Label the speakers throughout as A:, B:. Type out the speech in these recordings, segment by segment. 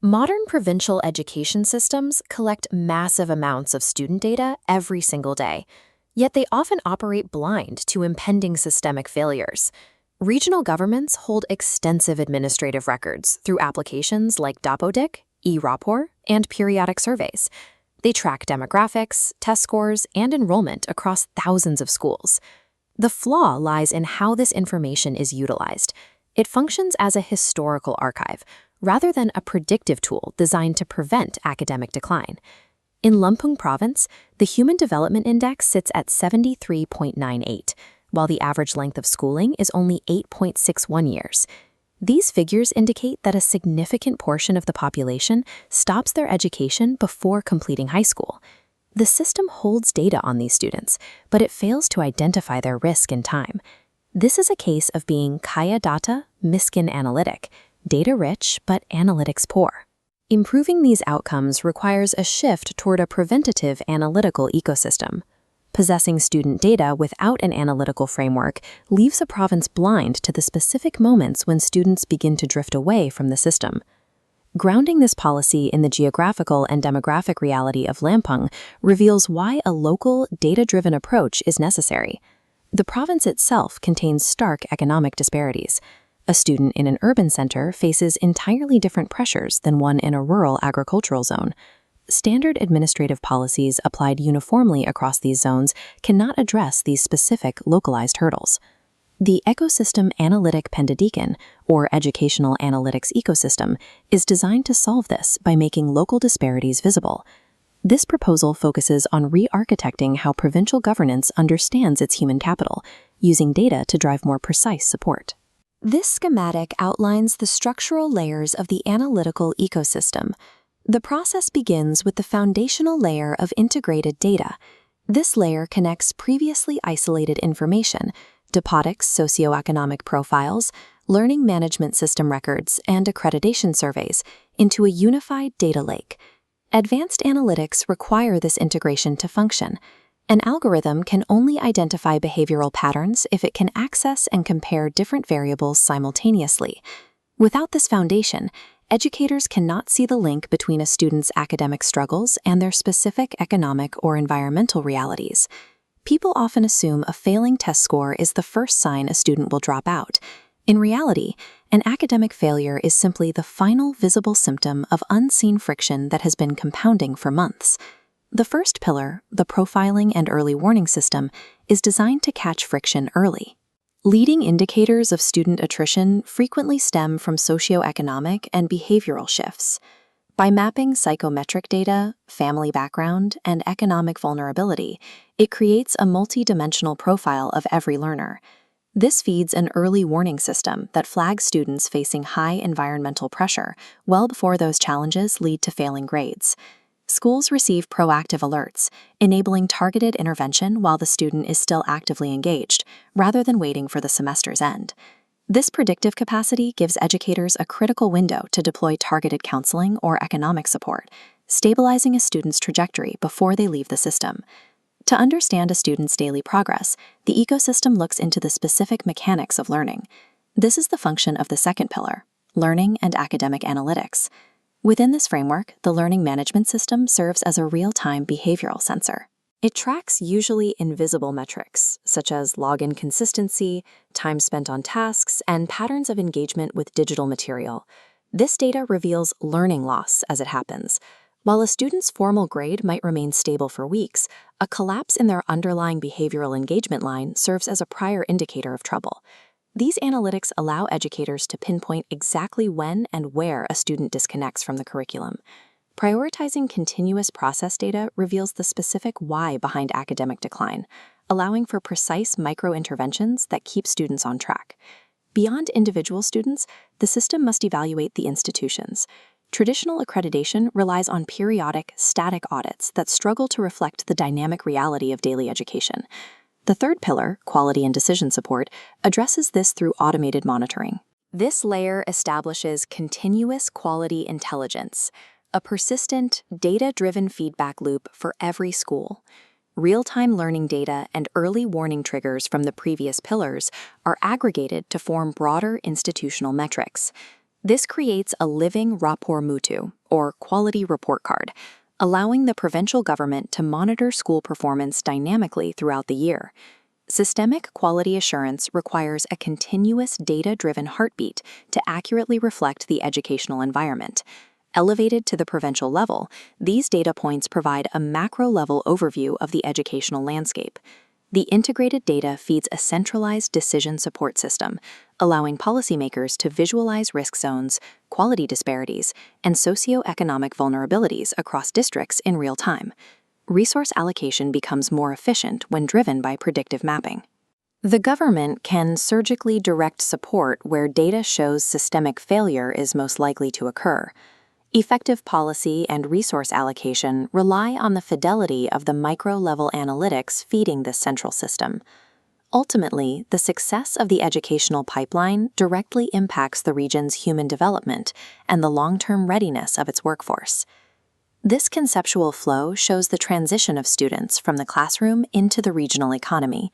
A: Modern provincial education systems collect massive amounts of student data every single day, yet they often operate blind to impending systemic failures. Regional governments hold extensive administrative records through applications like Dapodic, e-Rapport, and periodic surveys. They track demographics, test scores, and enrollment across thousands of schools. The flaw lies in how this information is utilized. It functions as a historical archive, rather than a predictive tool designed to prevent academic decline. In Lampung Province, the Human Development Index sits at 73.98, while the average length of schooling is only 8.61 years. These figures indicate that a significant portion of the population stops their education before completing high school. The system holds data on these students, but it fails to identify their risk in time. This is a case of being kaya data, miskin analytic, data-rich but analytics poor. Improving these outcomes requires a shift toward a preventative analytical ecosystem. Possessing student data without an analytical framework leaves a province blind to the specific moments when students begin to drift away from the system. Grounding this policy in the geographical and demographic reality of Lampung reveals why a local, data-driven approach is necessary. The province itself contains stark economic disparities. A student in an urban center faces entirely different pressures than one in a rural agricultural zone. Standard administrative policies applied uniformly across these zones cannot address these specific localized hurdles. The Ecosystem Analytic Pendidikan, or Educational Analytics Ecosystem, is designed to solve this by making local disparities visible. This proposal focuses on re-architecting how provincial governance understands its human capital, using data to drive more precise support. This schematic outlines the structural layers of the analytical ecosystem. The process begins with the foundational layer of integrated data. This layer connects previously isolated information, Dapodic's socioeconomic profiles, learning management system records, and accreditation surveys, into a unified data lake. Advanced analytics require this integration to function. An algorithm can only identify behavioral patterns if it can access and compare different variables simultaneously. Without this foundation, educators cannot see the link between a student's academic struggles and their specific economic or environmental realities. People often assume a failing test score is the first sign a student will drop out. In reality, an academic failure is simply the final visible symptom of unseen friction that has been compounding for months. The first pillar, the profiling and early warning system, is designed to catch friction early. Leading indicators of student attrition frequently stem from socioeconomic and behavioral shifts. By mapping psychometric data, family background, and economic vulnerability, it creates a multi-dimensional profile of every learner. This feeds an early warning system that flags students facing high environmental pressure well before those challenges lead to failing grades. Schools receive proactive alerts, enabling targeted intervention while the student is still actively engaged, rather than waiting for the semester's end. This predictive capacity gives educators a critical window to deploy targeted counseling or economic support, stabilizing a student's trajectory before they leave the system. To understand a student's daily progress, the ecosystem looks into the specific mechanics of learning. This is the function of the second pillar, learning and academic analytics. Within this framework, the learning management system serves as a real-time behavioral sensor. It tracks usually invisible metrics, such as login consistency, time spent on tasks, and patterns of engagement with digital material. This data reveals learning loss as it happens. While a student's formal grade might remain stable for weeks, a collapse in their underlying behavioral engagement line serves as a prior indicator of trouble. These analytics allow educators to pinpoint exactly when and where a student disconnects from the curriculum. Prioritizing continuous process data reveals the specific why behind academic decline, allowing for precise micro-interventions that keep students on track. Beyond individual students, the system must evaluate the institutions. Traditional accreditation relies on periodic, static audits that struggle to reflect the dynamic reality of daily education. The third pillar, quality and decision support, addresses this through automated monitoring. This layer establishes continuous quality intelligence, a persistent, data-driven feedback loop for every school. Real-time learning data and early warning triggers from the previous pillars are aggregated to form broader institutional metrics. This creates a living rapport mutu, or quality report card, allowing the provincial government to monitor school performance dynamically throughout the year. Systemic quality assurance requires a continuous data-driven heartbeat to accurately reflect the educational environment. Elevated to the provincial level, these data points provide a macro-level overview of the educational landscape. The integrated data feeds a centralized decision support system, allowing policymakers to visualize risk zones, quality disparities, and socioeconomic vulnerabilities across districts in real time. Resource allocation becomes more efficient when driven by predictive mapping. The government can surgically direct support where data shows systemic failure is most likely to occur. Effective policy and resource allocation rely on the fidelity of the micro-level analytics feeding this central system. Ultimately, the success of the educational pipeline directly impacts the region's human development and the long-term readiness of its workforce. This conceptual flow shows the transition of students from the classroom into the regional economy.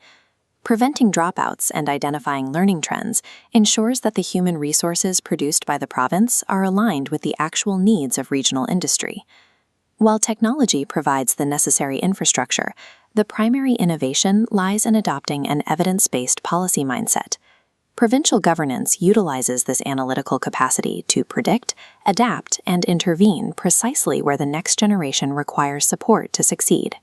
A: Preventing dropouts and identifying learning trends ensures that the human resources produced by the province are aligned with the actual needs of regional industry. While technology provides the necessary infrastructure, the primary innovation lies in adopting an evidence-based policy mindset. Provincial governance utilizes this analytical capacity to predict, adapt, and intervene precisely where the next generation requires support to succeed.